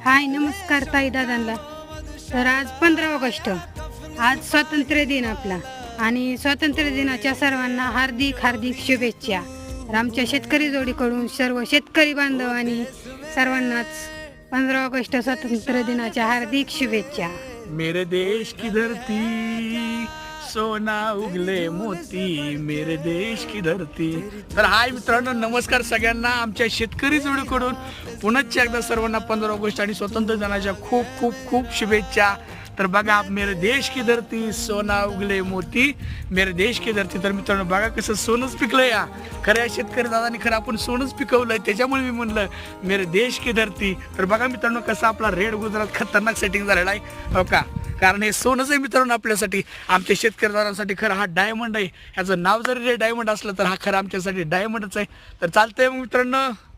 हाय नमस्कार ताई दादांना. तर आज 15 ऑगस्ट, आज स्वातंत्र्य दिन आपला आणि स्वातंत्र्य दिनाच्या सर्वांना हार्दिक हार्दिक शुभेच्छा. तर आमच्या शेतकरी जोडीकडून सर्व शेतकरी बांधव आणि सर्वांनाच 15 ऑगस्ट स्वातंत्र्य दिनाच्या हार्दिक शुभेच्छा. मेरे देश की धरती सोना उगले मोती, मेरे देश की धरती. तर हाय मित्रांनो, नमस्कार सगळ्यांना. आमच्या शेतकरी जोडीकडून पुन्हा एकदा सर्वांना 15 ऑगस्ट आणि स्वातंत्र्य दिनाच्या खूप खूप खूप शुभेच्छा. तर बघा, मेरे देश की धरती सोना उगले मोती, मेरे देश की धरती. तर मित्रांनो बघा कसं सोनंच पिकलं या खऱ्या शेतकरी दादानी. खरं आपण सोनंच पिकवलंय, त्याच्यामुळे मी म्हणलं मेरे देश की धरती. तर बघा मित्रांनो कसं आपला रेड गुजरात खतरनाक सेटिंग झालेला आहे हो का. कारण हे सोनंच आहे मित्रांनो आपल्यासाठी, आमच्या शेतकरीदारांसाठी. खरं हा डायमंड आहे. ह्याचं नाव जरी डायमंड असलं तर हा खरं आमच्यासाठी डायमंडच आहे. तर चालतंय मग मित्रांनो.